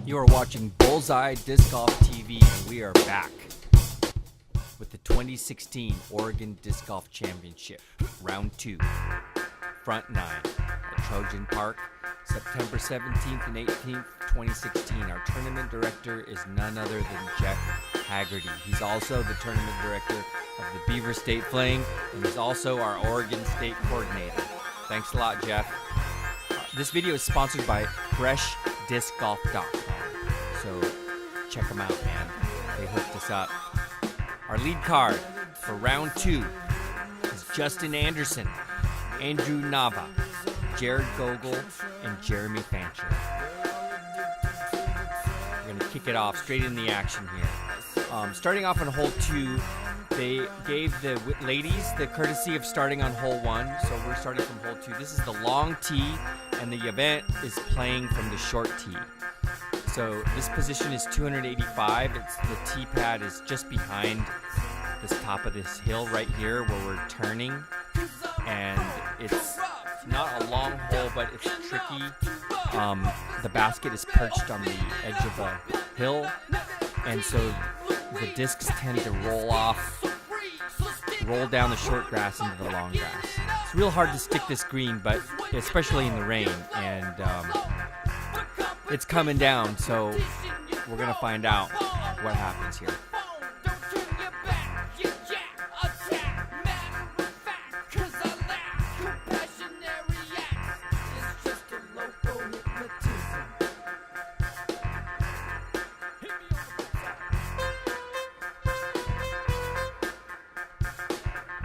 You are watching Bullseye Disc Golf TV, and we are back with the 2016 Oregon Disc Golf Championship, Round 2, Front 9 at Trojan Park, September 17th and 18th, 2016. Our tournament director is none other than Jeff Haggerty. He's also the tournament director of the Beaver State Fling, and he's also our Oregon State coordinator. Thanks a lot, Jeff. This video is sponsored by FreshDiscGolf.com, so check them out, man. They hooked us up. Our lead card for round 2 is Justin Anderson, Andrew Nava, Jarod Gogol, and Jeremy Fancher. We're going to kick it off straight in the action here. Starting off on hole 2, they gave the ladies the courtesy of starting on hole 1, so we're starting from hole 2. This is the long tee, and the event is playing from the short tee. So this position is 285. The tee pad is just behind this top of this hill right here where we're turning, and it's not a long hole, but it's tricky. The basket is perched on the edge of a hill, and so the discs tend to roll down the short grass into the long grass. It's real hard to stick this green, but especially in the rain, and it's coming down, so we're gonna find out what happens here.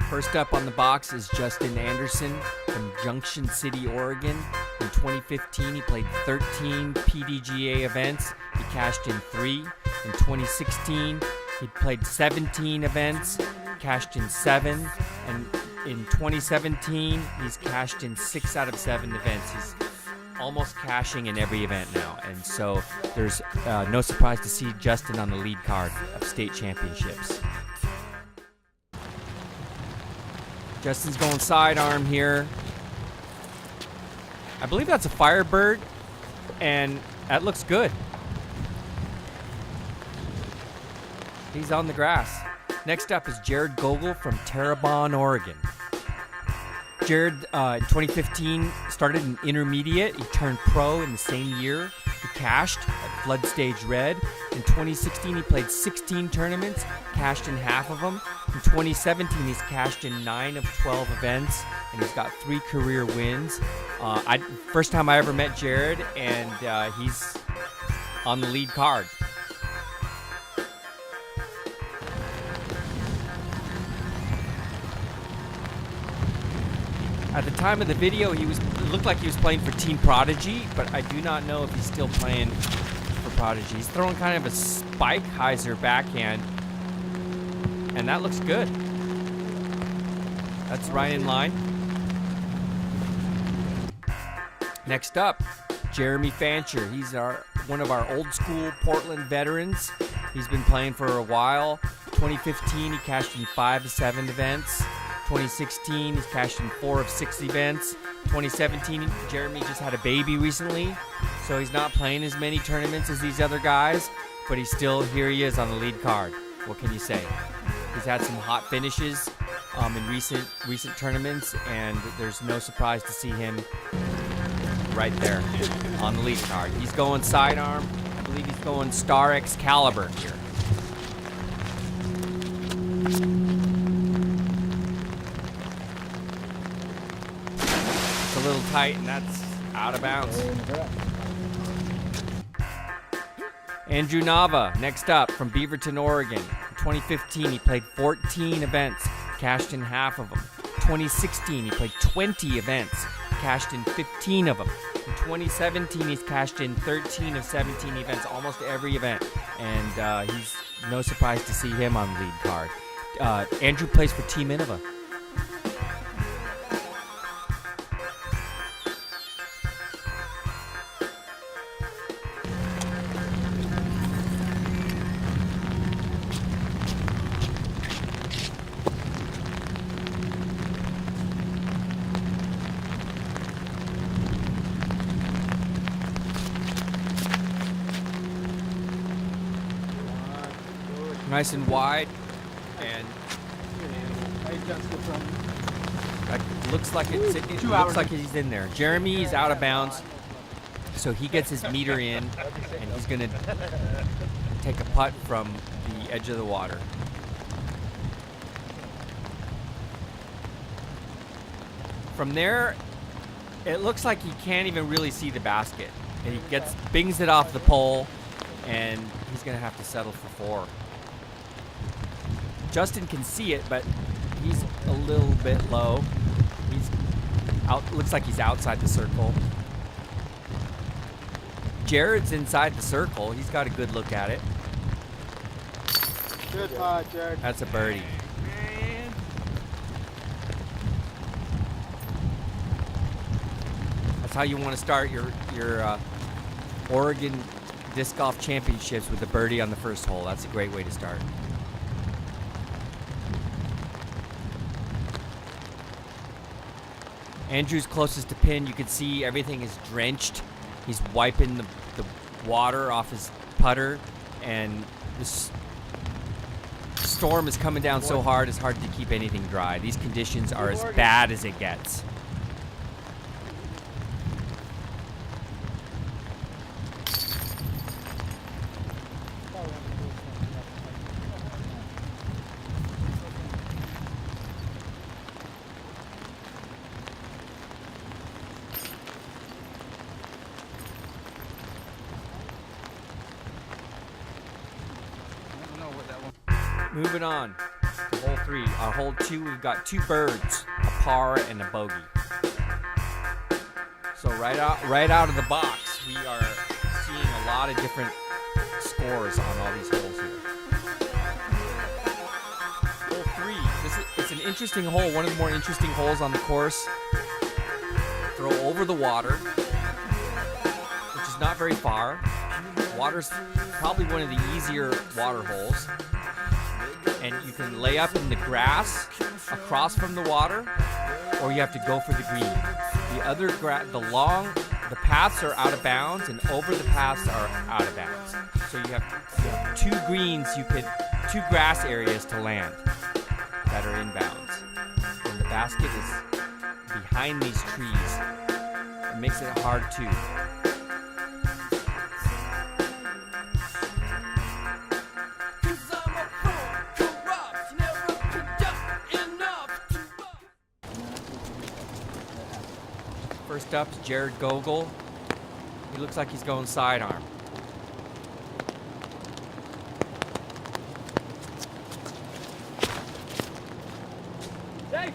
First up on the box is Justin Anderson from Junction City, Oregon. In 2015, he played 13 PDGA events. He cashed in 3. In 2016, he played 17 events, cashed in 7. And in 2017, he's cashed in 6 out of 7 events. He's almost cashing in every event now. And so there's no surprise to see Justin on the lead card of state championships. Justin's going sidearm here. I believe that's a Firebird, and that looks good. He's on the grass. Next up is Jarod Gogol from Terrebonne, Oregon. Jarod, in 2015, started in intermediate. He turned pro in the same year. He cashed at Flood Stage Red. In 2016, he played 16 tournaments, cashed in half of them. In 2017, he's cashed in 9 of 12 events, and he's got 3 career wins. First time I ever met Jarod, and he's on the lead card. At the time of the video, it looked like he was playing for Team Prodigy, but I do not know if he's still playing for Prodigy. He's throwing kind of a spike hyzer backhand, and that looks good. That's right in line. Next up, Jeremy Fancher. He's one of our old school Portland veterans. He's been playing for a while. 2015, he cashed in 5 of 7 events. 2016, he's cashed in 4 of 6 events. 2017, Jeremy just had a baby recently, so he's not playing as many tournaments as these other guys, but here he is on the lead card. What can you say? He's had some hot finishes in recent tournaments, and there's no surprise to see him right there on the lead card. He's going sidearm. I believe he's going Star Excalibur here. It's a little tight, and that's out of bounds. Andrew Nava, next up from Beaverton, Oregon. In 2015, he played 14 events, cashed in half of them. 2016, he played 20 events, cashed in 15 of them. In 2017, he's cashed in 13 of 17 events, almost every event. And he's no surprise to see him on the lead card. Andrew plays for Team Nava. Nice and wide, and I adjusted from that looks like it looks like he's in there. Jeremy's out of bounds, so he gets his meter in, and he's gonna take a putt from the edge of the water. From there, it looks like he can't even really see the basket, and he bings it off the pole, and he's gonna have to settle for 4. Justin can see it, but he's a little bit low. He's out. Looks like he's outside the circle. Jarod's inside the circle. He's got a good look at it. good putt, Jarod. That's a birdie. That's how you want to start your Oregon Disc Golf Championships, with a birdie on the first hole. That's a great way to start. Andrew's closest to pin. You can see everything is drenched. He's wiping the water off his putter, and this storm is coming down so hard it's hard to keep anything dry. These conditions are as bad as it gets. Moving on to hole 3. On hole 2, we've got 2 birds, a par and a bogey. So right out of the box, we are seeing a lot of different scores on all these holes here. Hole 3, it's an interesting hole, one of the more interesting holes on the course. Throw over the water, which is not very far. Water's probably one of the easier water holes. And you can lay up in the grass across from the water, or you have to go for the green. The paths are out of bounds, and over the paths are out of bounds. So you have 2 greens, 2 grass areas to land that are in bounds. And the basket is behind these trees. It makes it hard too. First up is Jarod Gogol. He looks like he's going sidearm. Hey!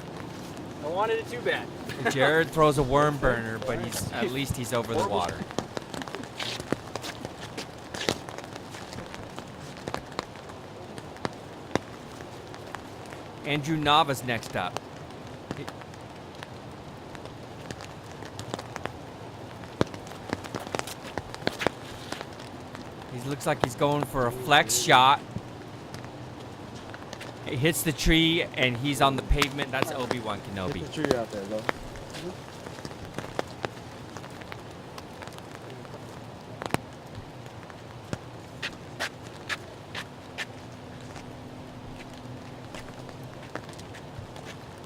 I wanted it too bad. Jarod throws a worm burner, but at least he's over the water. Andrew Nava's next up. He looks like he's going for a flex shot. It hits the tree, and he's on the pavement. That's Obi-Wan Kenobi. Hit the tree out there, though.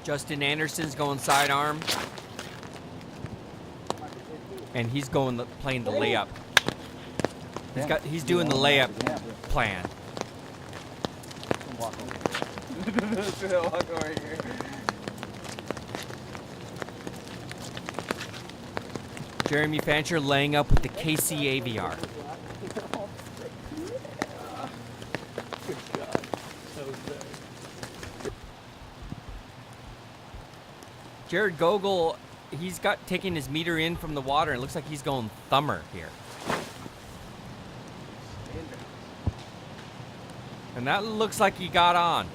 Justin Anderson's going sidearm, and he's playing the layup. He's doing the layup plan. Walk over here. Jeremy Fancher laying up with the KC AVR. Good shot. That was good. Jarod Gogol, he's taking his meter in from the water, and it looks like he's going thumber here. And that looks like he got on.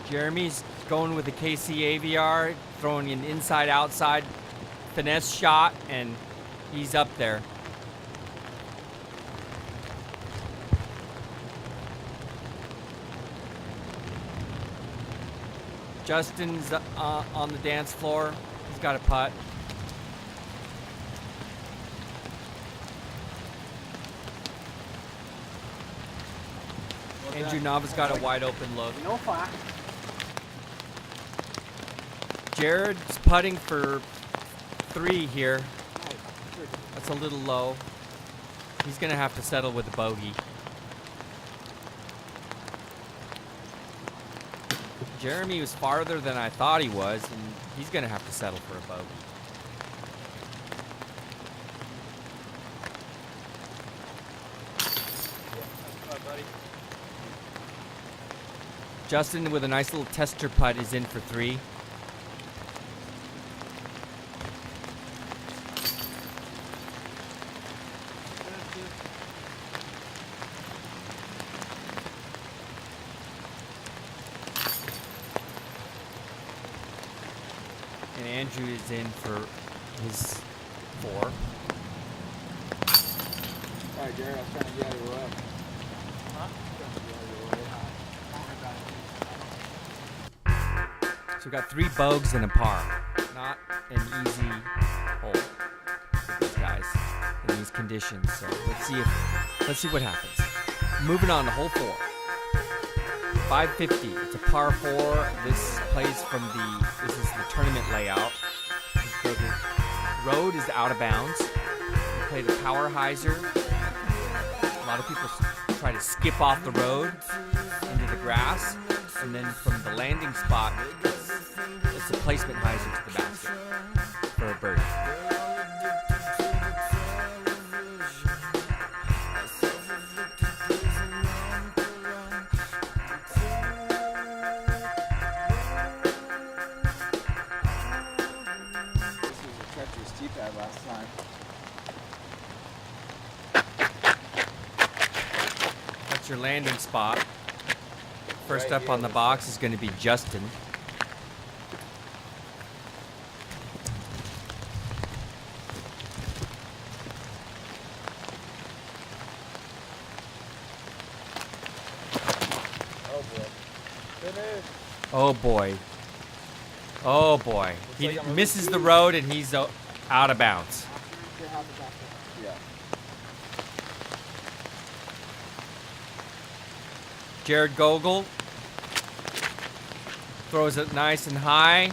Jeremy's going with the KC AVR, throwing an inside-outside finesse shot, and he's up there. Justin's on the dance floor. He's got a putt. Andrew Nava's got a wide open look. No fire. Jarod's putting for 3 here. That's a little low. He's gonna have to settle with a bogey. Jeremy was farther than I thought he was, and he's gonna have to settle for a bogey. Justin with a nice little tester putt is in for 3. And Andrew is in for his 4. Sorry, Jarod, I was trying to get out of your way. So we've got 3 bogeys and a par. Not an easy hole for these guys in these conditions. So let's see what happens. Moving on to hole 4. 550. It's a par 4. This plays from this is the tournament layout. So the road is out of bounds. We play the power hyzer. A lot of people try to skip off the road into the grass, and then from the landing spot, it's a placement hyzer to the basket for a birdie. Last time. That's your landing spot. First Right up here. on the box is going to be Justin. Oh boy. Finish. Oh boy. Oh boy. He like I'm misses the road and he's out of bounds. Yeah. Jarod Gogol throws it nice and high.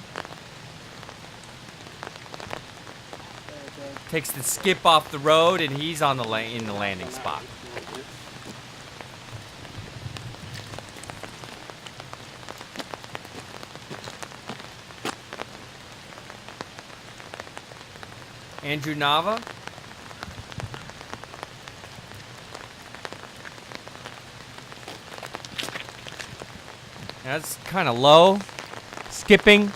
Takes the skip off the road and he's on the in the landing spot. Andrew Nava. That's kind of low. Skipping.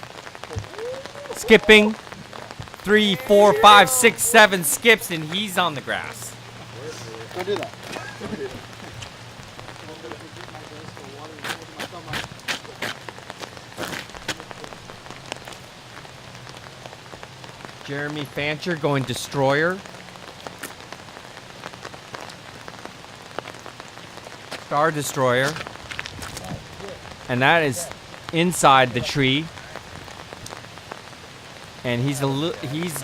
3, 4, 5, 6, 7 skips, and he's on the grass. Don't do that. Jeremy Fancher going destroyer. Star destroyer. And that is inside the tree. And he's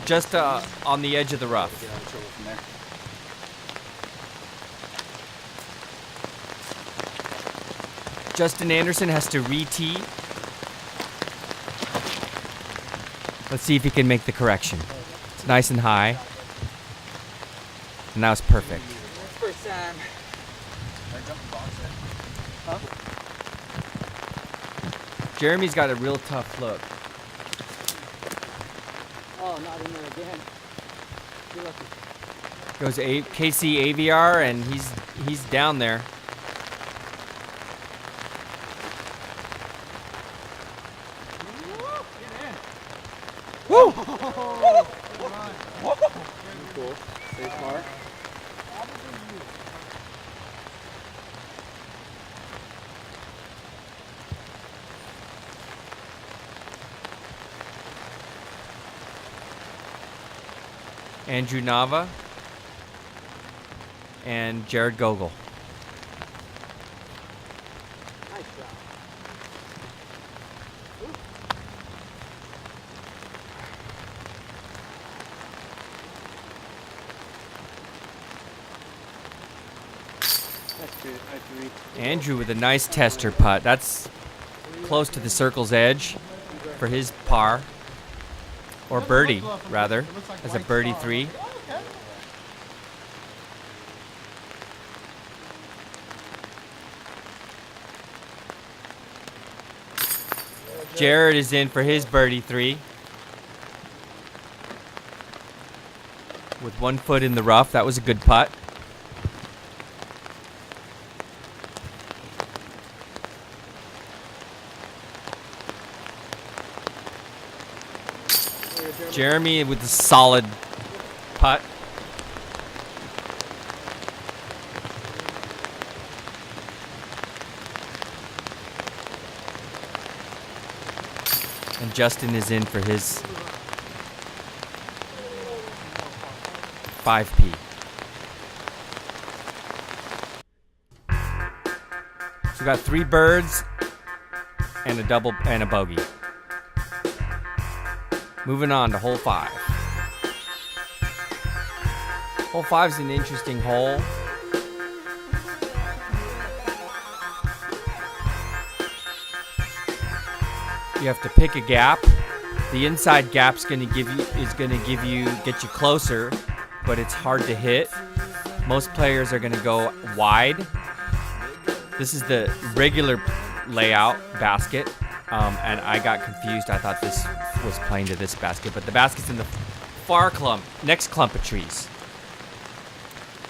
just on the edge of the rough. Get out of trouble from there. Justin Anderson has to re-tee. Let's see if he can make the correction. It's nice and high. And now it's perfect. That's first time. Can I jump the box in? Huh? Jeremy's got a real tough look. Oh, not in there again. You're lucky. Goes KC AVR and he's down there. Woo! Cool. Safe car. Andrew Nava and Jarod Gogol. Nice job. That's good. I agree. Andrew with a nice tester putt. That's close to the circle's edge for his par. Or birdie, rather, as a birdie 3. Jarod is in for his birdie 3. With 1 foot in the rough. That was a good putt. Jeremy with a solid putt. And Justin is in for his 5P. So we got 3 birds and a double and a bogey. Moving on to hole 5. Hole 5 is an interesting hole. You have to pick a gap. The inside gap's get you closer, but it's hard to hit. Most players are gonna go wide. This is the regular layout basket, and I got confused. I thought this was playing to this basket, but the basket's in the next clump of trees.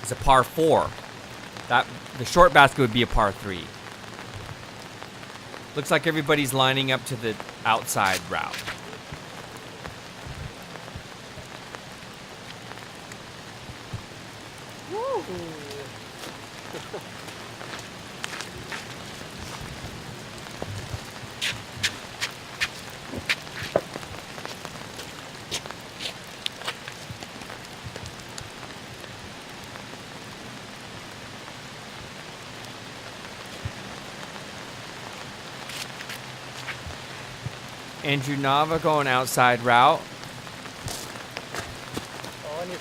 It's a par 4. The short basket would be a par 3. Looks like everybody's lining up to the outside route. Andrew Nava going outside route. Oh, I need to.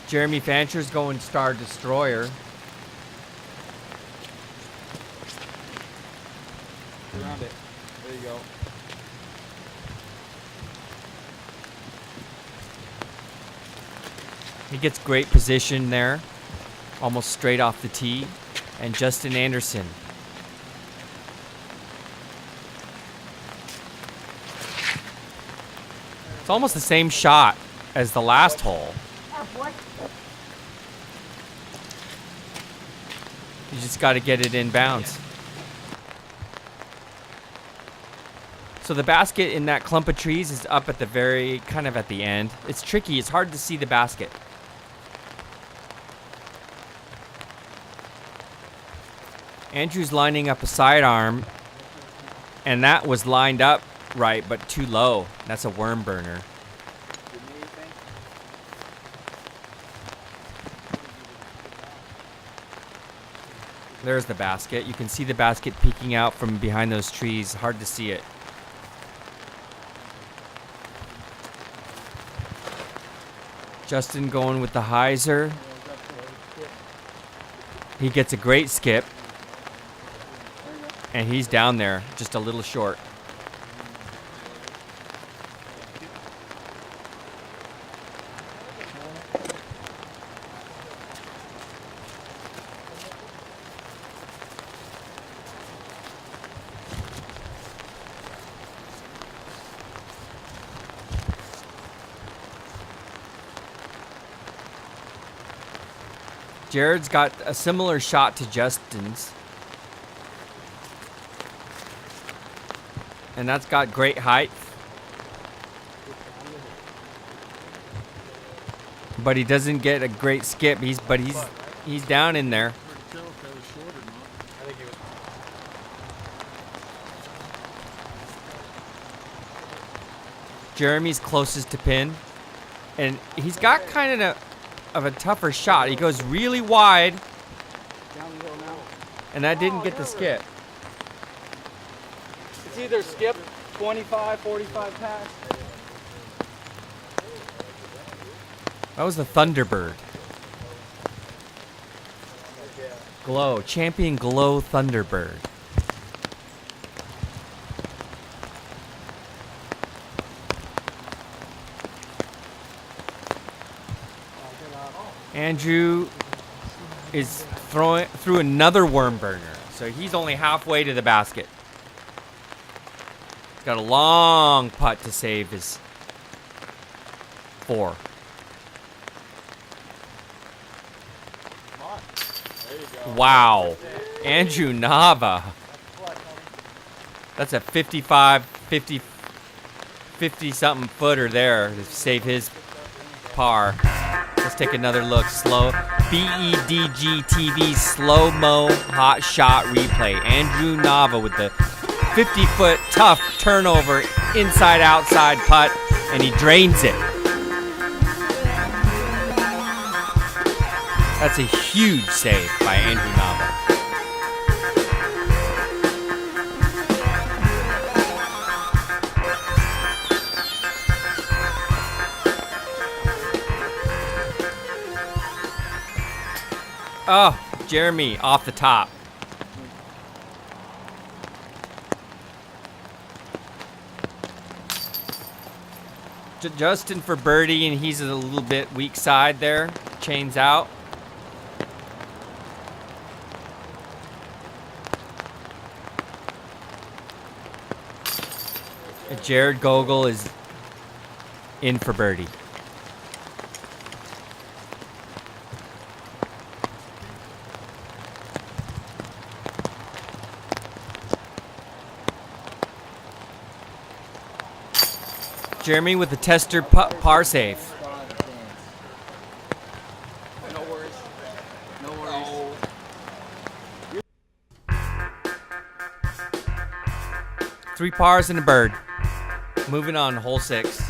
Jeremy Fancher's going Star Destroyer. Around it. There you go. He gets great position there. Almost straight off the tee. And Justin Anderson. It's almost the same shot as the last hole. You just got to get it in bounds. So the basket in that clump of trees is up at the kind of at the end. It's tricky. It's hard to see the basket. Andrew's lining up a sidearm, and that was lined up right, but too low. That's a worm burner. There's the basket. You can see the basket peeking out from behind those trees. Hard to see it. Justin going with the hyzer. He gets a great skip. And he's down there, just a little short. Jarod's got a similar shot to Justin's. And that's got great height. But he doesn't get a great skip. He's down in there. Jeremy's closest to pin. And he's got kind of a tougher shot. He goes really wide. And that didn't get the skip. It's either skip 25, 45 pass. That was the Thunderbird. Glow. Champion Glow Thunderbird. Andrew is throwing through another worm burner. So he's only halfway to the basket. He's got a long putt to save his 4. Wow. Andrew Nava. That's a 50 something footer there to save his par. Let's take another look. Slow BEDG TV slow-mo hot shot replay. Andrew Nava with the 50-foot tough turnover inside outside putt, and he drains it. That's a huge save by Andrew Nava. Oh, Jeremy off the top. Justin for birdie, and he's a little bit weak side there. Chains out. Jarod Gogol is in for birdie. Jeremy with the tester par save. No worries. No worries. Three pars and a bird. Moving on, hole 6.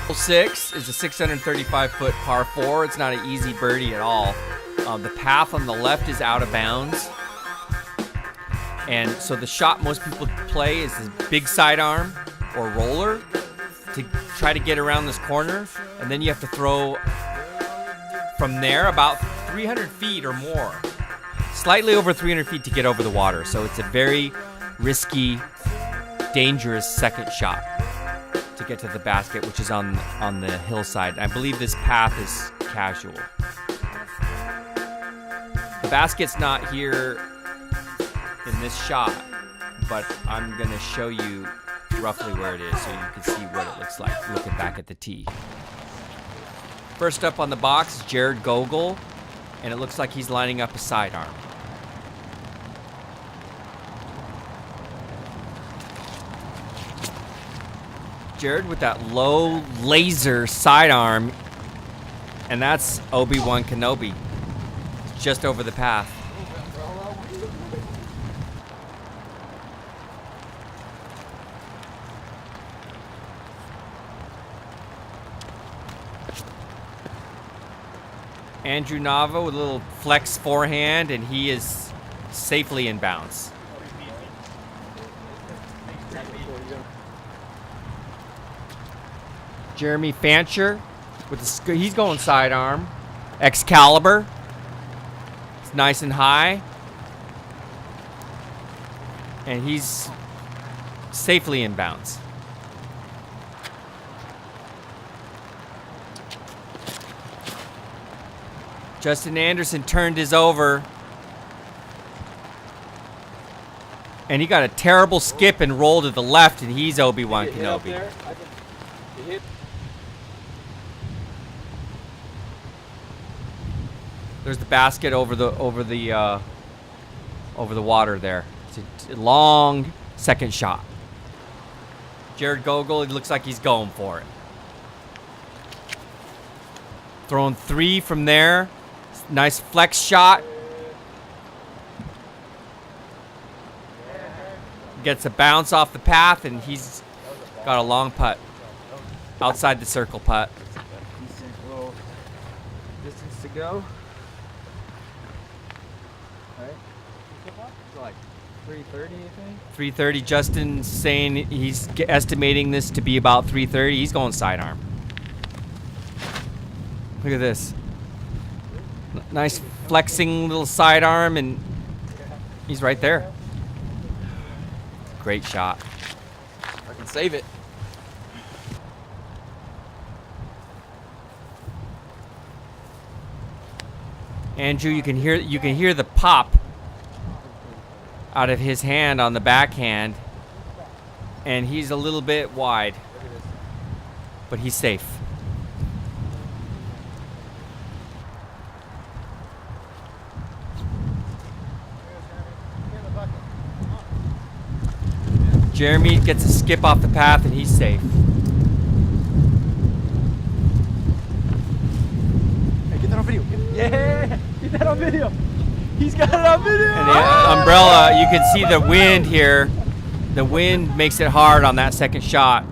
Hole 6 is a 635-foot par 4. It's not an easy birdie at all. The path on the left is out of bounds. And so the shot most people play is this big sidearm or roller to try to get around this corner. And then you have to throw from there about 300 feet or more. Slightly over 300 feet to get over the water. So it's a very risky, dangerous second shot to get to the basket, which is on the hillside. I believe this path is casual. The basket's not here in this shot, but I'm going to show you roughly where it is so you can see what it looks like looking back at the tee. First up on the box is Jarod Gogol, and it looks like he's lining up a sidearm. Jarod with that low laser sidearm, and that's Obi-Wan Kenobi. It's just over the path. Andrew Nava with a little flex forehand, and he is safely in bounds. Jeremy Fancher with the he's going sidearm. Excalibur. It's nice and high. And he's safely in bounds. Justin Anderson turned his over. And he got a terrible skip and roll to the left, and he's Obi-Wan Kenobi. There's the basket over the water there. It's a long second shot. Jarod Gogol, it looks like he's going for it. Throwing 3 from there. Nice flex shot. Gets a bounce off the path, and he's got a long putt. Outside the circle putt. Decent little distance to go. All right. like 330, you think? 330. Justin's saying he's estimating this to be about 330. He's going sidearm. Look at this. Nice flexing little sidearm, and he's right there. Great shot. I can save it. Andrew, you can hear the pop out of his hand on the backhand, and he's a little bit wide, but he's safe. Jeremy gets a skip off the path, and he's safe. Hey, get that on video. Yeah, get that on video. He's got it on video. And the umbrella, you can see the wind here. The wind makes it hard on that second shot.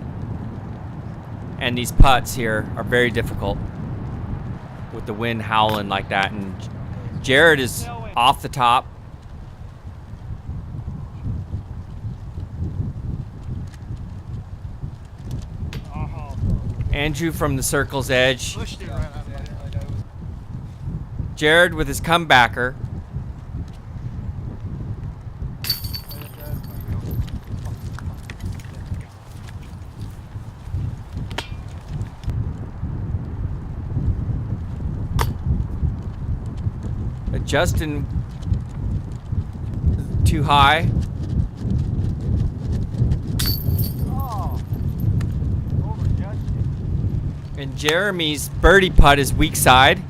And these putts here are very difficult with the wind howling like that. And Jarod is off the top. Andrew from the circle's edge. Jarod with his comebacker. Justin too high. And Jeremy's birdie putt is weak side.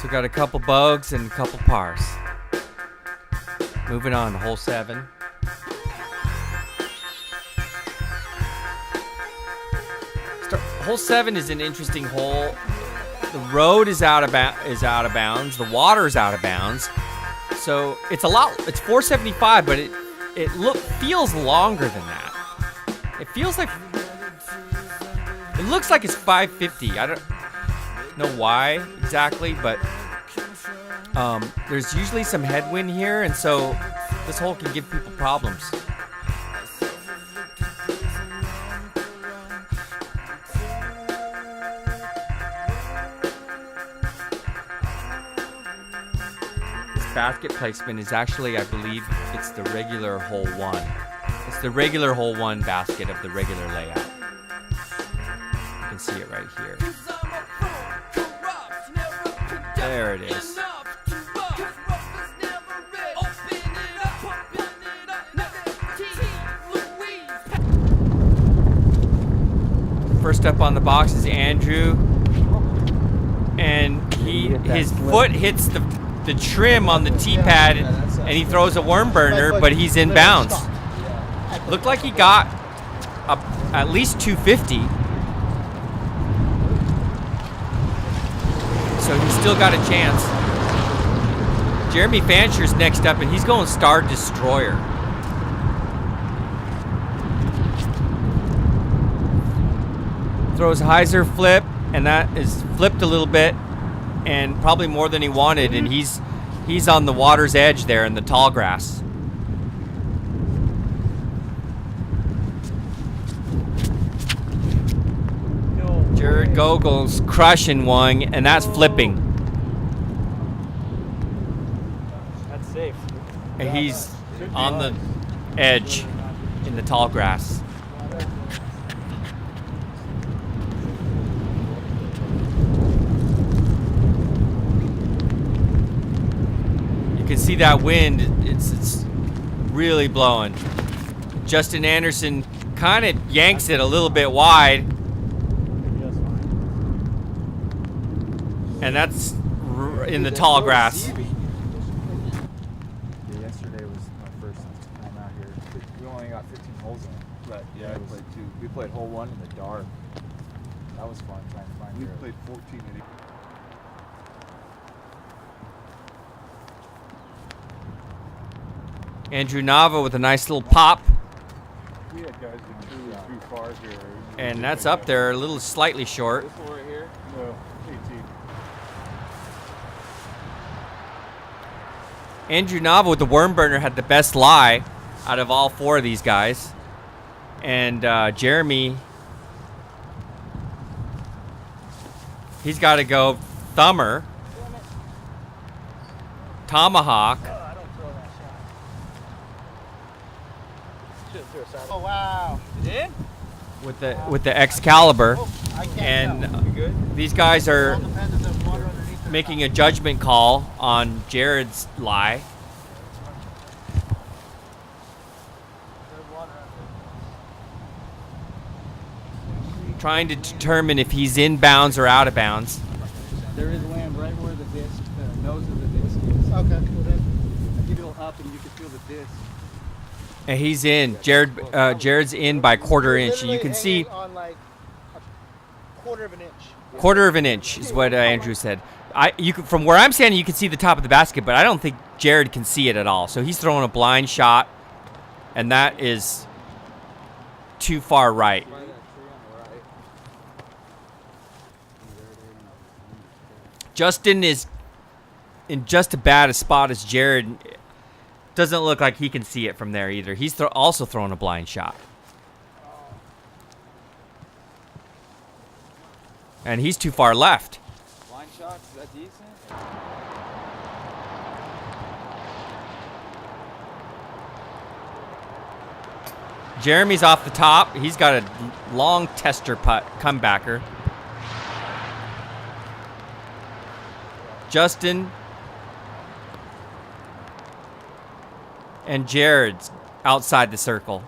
So got a couple bugs and a couple pars. Moving on to hole 7. Hole 7 is an interesting hole. The road is out of bounds. The water is out of bounds. So it's a lot. It's 475, but it feels longer than that. It feels like it looks like it's 550. I don't know why exactly, but there's usually some headwind here, and so this hole can give people problems. This basket placement is actually, I believe, it's the regular hole 1. It's the regular hole 1 basket of the regular layout. You can see it right here. There it is. First up on the box is Andrew, and his foot hits the trim on the tee pad, and he throws a worm burner, but he's in bounds. Looked like he got at least 250. So he's still got a chance. Jeremy Fancher's next up, and he's going Star Destroyer. Throws hyzer flip, and that is flipped a little bit, and probably more than he wanted, and he's on the water's edge there in the tall grass. Jarod Gogol's crushing one, and that's flipping. That's safe. And he's on the edge in the tall grass. You can see that wind, it's really blowing. Justin Anderson kind of yanks it a little bit wide. And that's in the tall grass. Yeah, yesterday was my first time out here. We only got 15 holes in it. But Yeah, we played 2. We played hole 1 in the dark. That That was fun trying to find We Jarod. played 14 and 8. Andrew Nava with a nice little pop. We had guys that truly threw far here. And that's up there, a little slightly short. This one right here. No, 18. Andrew Nava with the worm burner had the best lie out of all four of these guys. And Jeremy, he's got to go thumber, tomahawk, I don't throw that shot. Should've threw a side. Oh wow! You did? with the Excalibur. Oh, I can't And tell. You good? these guys are All depends on the water underneath the making top. a judgment call on Jarod's lie. There's water under Trying to determine if he's in bounds or out of bounds. There is land right where the disc, the nose of the disc is. Okay. Well, then, If you go up and you can feel the disc. And he's in. Jarod's in by quarter inch. And you can see hanging on like a quarter of an inch. quarter of an inch is what Andrew said. From where I'm standing, you can see the top of the basket, but I don't think Jarod can see it at all. So he's throwing a blind shot, and that is too far right. By that tree on the right. Justin is in just as bad a spot as Jarod. Doesn't look like he can see it from there either. He's also throwing a blind shot. And he's too far left. Line shots, is that decent? Jeremy's off the top. He's got a long tester putt comebacker. Justin and Jarod's outside the circle.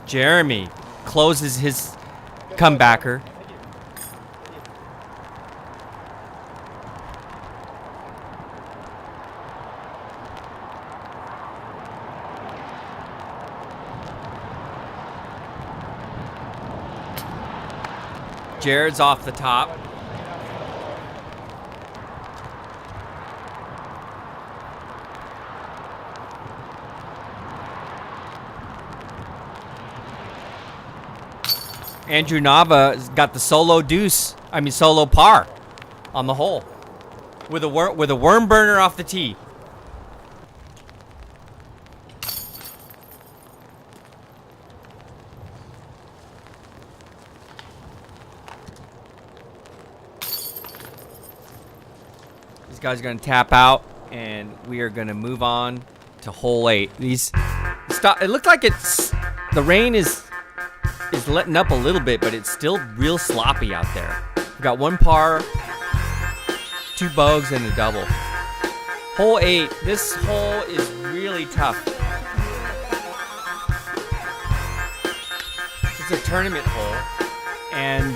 Jeremy closes his comebacker. Jarod's off the top. Andrew Nava got the solo par on the hole with a worm burner off the tee. These guys are going to tap out, and we are going to move on to hole 8. It looked like the rain is letting up a little bit, but it's still real sloppy out there. We've got 1 par, 2 bogeys, and a double. Hole 8. This hole is really tough. It's a tournament hole, and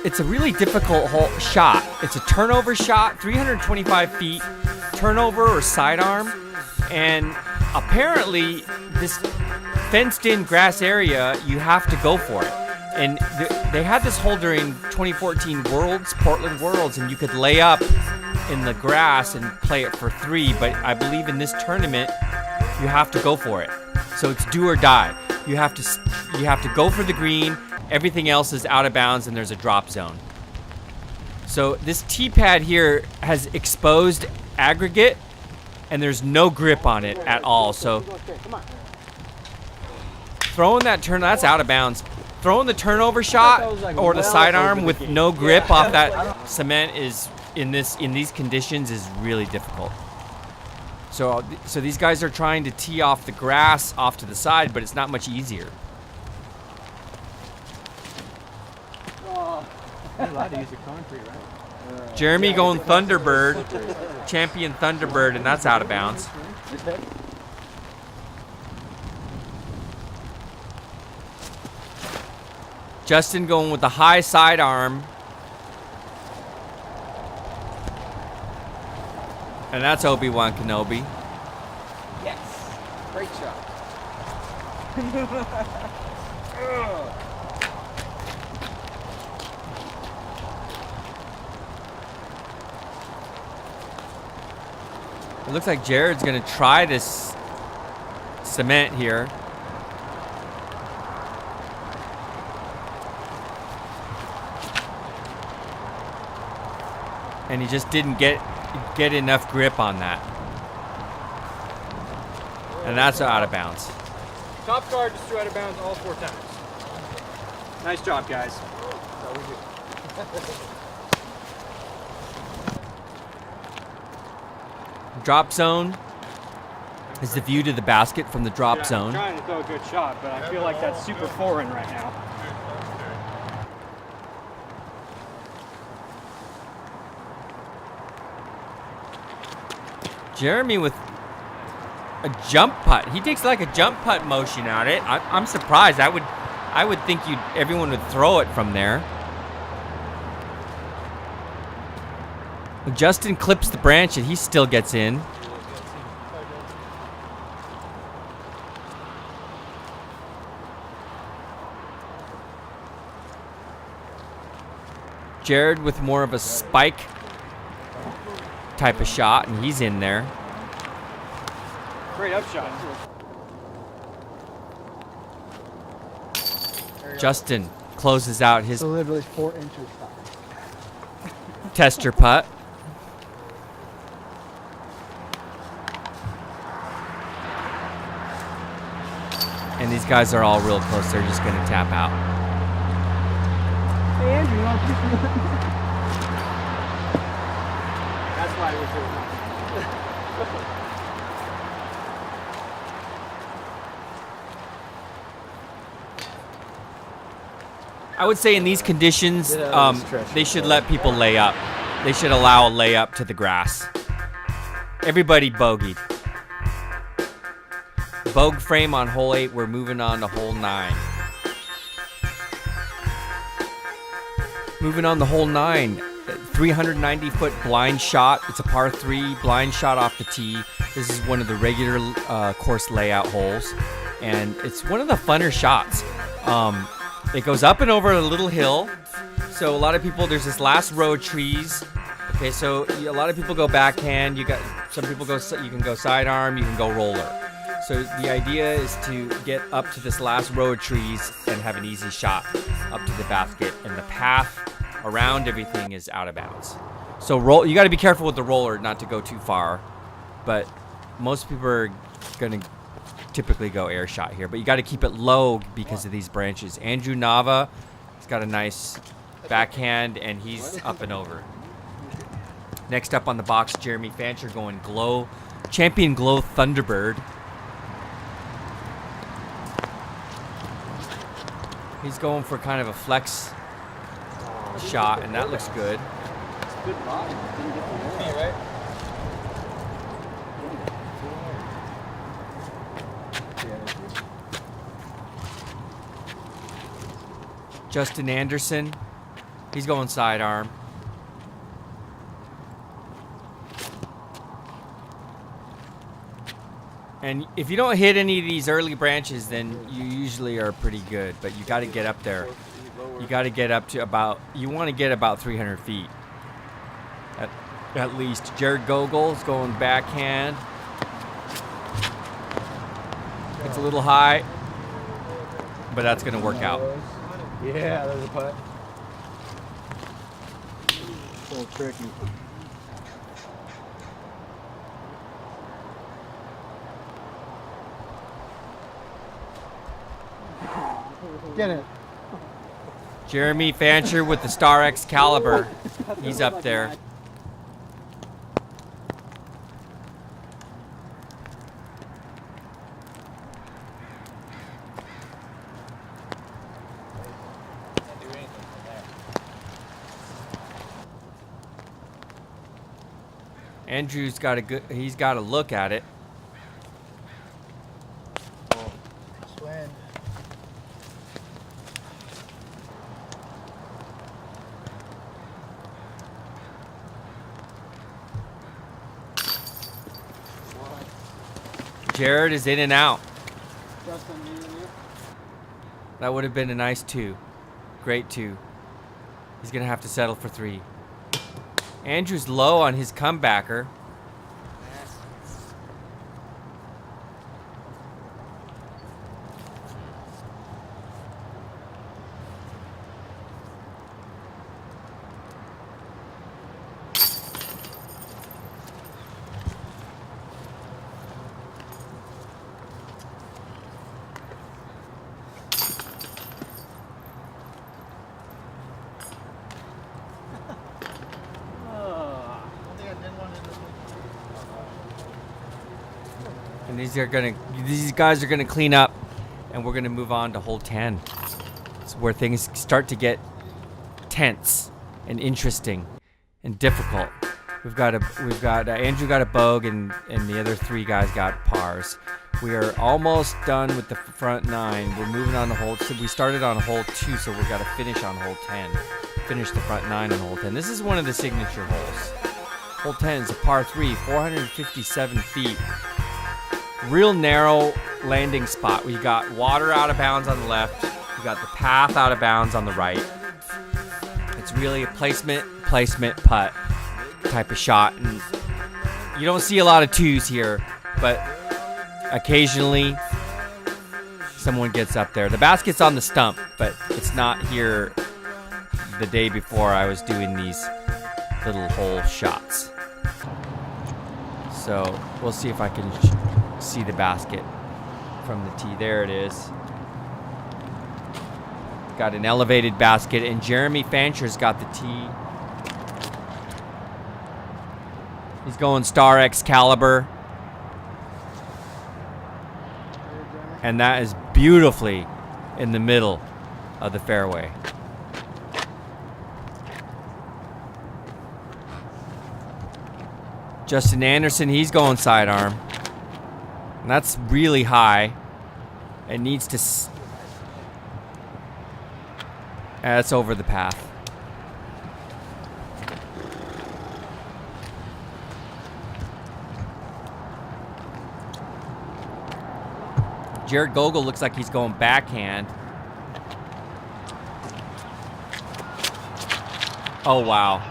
it's a really difficult shot. It's a turnover shot, 325 feet, turnover or sidearm, and apparently this fenced-in grass area, you have to go for it. And they had this hole during 2014 Portland Worlds, and you could lay up in the grass and play it for 3, but I believe in this tournament, you have to go for it. So it's do or die. You have to go for the green. Everything else is out of bounds, and there's a drop zone. So this tee pad here has exposed aggregate, and there's no grip on it at all. So throwing that's out of bounds. Throwing the turnover shot or the sidearm with no grip off that cement is in these conditions is really difficult. So these guys are trying to tee off the grass off to the side, but it's not much easier. You're allowed to use the concrete, right? Jeremy going Thunderbird, champion Thunderbird, and that's out of bounds. Justin going with the high sidearm. And that's Obi-Wan Kenobi. Yes. Great shot. It looks like Jared's gonna try this cement here. And he just didn't get enough grip on that. And that's out of bounds. Top guard just threw out of bounds all 4 times. Nice job, guys. Drop zone is the view to the basket from the drop I'm zone. trying to throw a good shot, but I feel like that's super foreign right now. Jeremy with a jump putt. He takes like a jump putt motion at it. I'm surprised. I would think everyone would throw it from there. Justin clips the branch and he still gets in. Jarod with more of a spike type of shot, and he's in there. Great upshot. Justin closes out his So literally 4 inches high. tester putt. And these guys are all real close. They're just going to tap out. Hey, Andrew, you want to That's why we're doing that. I would say in these conditions, they should let people lay up. They should allow a layup to the grass. Everybody bogeyed. Bogue frame on hole 8. We're moving on to hole 9. Moving on to hole 9. 390-foot blind shot. It's a par 3 blind shot off the tee. This is one of the regular course layout holes. And it's one of the funner shots. It goes up and over a little hill. So a lot of people, there's this last row of trees. Okay, so a lot of people go backhand. Some people go, you can go sidearm, you can go roller. So the idea is to get up to this last row of trees and have an easy shot up to the basket. And the path around everything is out of bounds. So you got to be careful with the roller not to go too far. But most people are going to typically go air shot here, but you got to keep it low because of these branches. Andrew Nava, he's got a nice backhand and he's up and over. Next up on the box, Jeremy Fancher going Champion Glow Thunderbird. He's going for kind of a flex shot, and that looks good. Good body. Didn't get the wall. Right? Justin Anderson, he's going sidearm. And if you don't hit any of these early branches, then you usually are pretty good. But you got to get up there. You got to get up to you want to get about 300 feet. At least. Jarod Gogol is going backhand. It's a little high, but that's going to work out. Yeah, there's a putt. A little tricky. Get it. Jeremy Fancher with the Star Excalibur. He's up there. Andrew's got he's got to look at it. Swing. Jarod is in and out. Justin, me and you. That would have been a nice 2. Great 2. He's going to have to settle for 3. Andrew's low on his comebacker. And these guys are gonna clean up, and we're gonna move on to hole 10. It's where things start to get tense and interesting and difficult. We've got Andrew got a bogue, and the other 3 guys got pars. We are almost done with the front 9. We're moving on to hole. So we started on hole 2, so we've got to finish on hole 10. Finish the front 9 on hole 10. This is one of the signature holes. Hole 10 is a par 3, 457 feet. Real narrow landing spot. We got water out of bounds on the left. We got the path out of bounds on the right. It's really a placement putt type of shot. And you don't see a lot of 2s here, but occasionally someone gets up there. The basket's on the stump, but it's not here. The day before I was doing these little hole shots. So we'll see if I can see the basket from the tee. There it is. Got an elevated basket, and Jeremy Fancher's got the tee. He's going Star Excalibur. And that is beautifully in the middle of the fairway. Justin Anderson, he's going sidearm. And that's really high. It needs to... That's over the path. Jarod Gogol looks like he's going backhand. Oh, wow.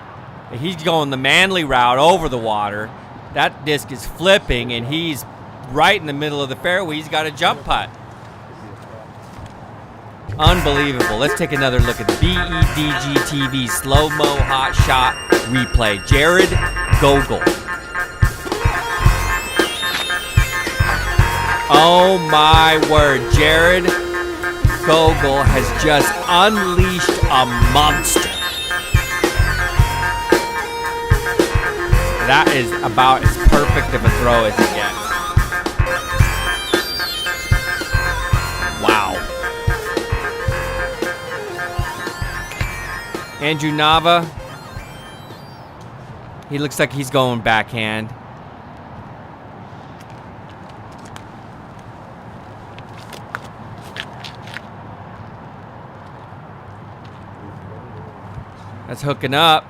He's going the manly route over the water. That disc is flipping, and he's right in the middle of the fairway. He's got a jump putt. Unbelievable. Let's take another look at the BEDG TV slow-mo hot shot replay. Jarod Gogol. Oh my word. Jarod Gogol has just unleashed a monster. That is about as perfect of a throw as it gets. Wow. Andrew Nava. He looks like he's going backhand. That's hooking up.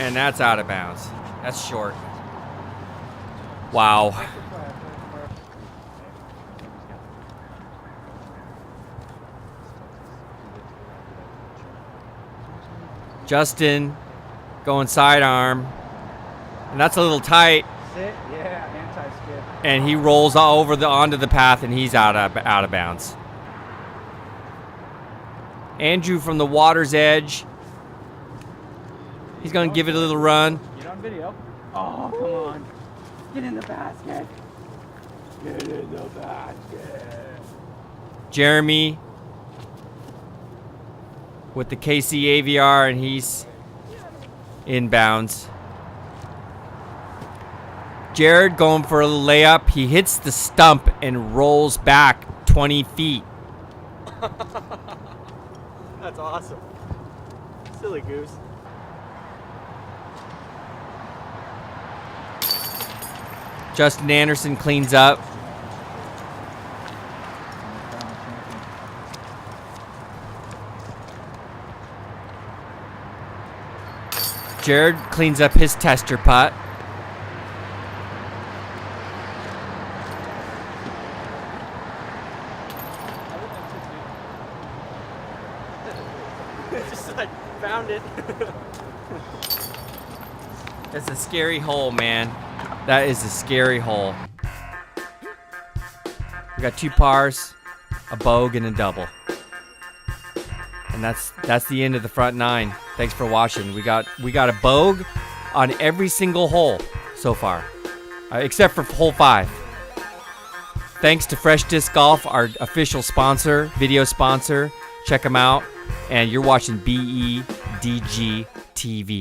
And that's out of bounds. That's short. Wow. Justin going sidearm. And that's a little tight. Sit, yeah, anti-skid. And he rolls over onto the path, and he's out of bounds. Andrew from the water's edge. He's going to give it a little run. Get on video. Oh, come on. Get in the basket. Get in the basket. Jeremy with the KC AVR, and he's inbounds. Jarod going for a little layup. He hits the stump and rolls back 20 feet. That's awesome. Silly goose. Justin Anderson cleans up. Jarod cleans up his tester putt. Just like found it. It's a scary hole, man. That is a scary hole. We got 2 pars, a bogue, and a double. And that's the end of the front 9. Thanks for watching. We got a bogue on every single hole so far, except for hole 5. Thanks to Fresh Disc Golf, our official sponsor, video sponsor. Check them out. And you're watching BEDG TV.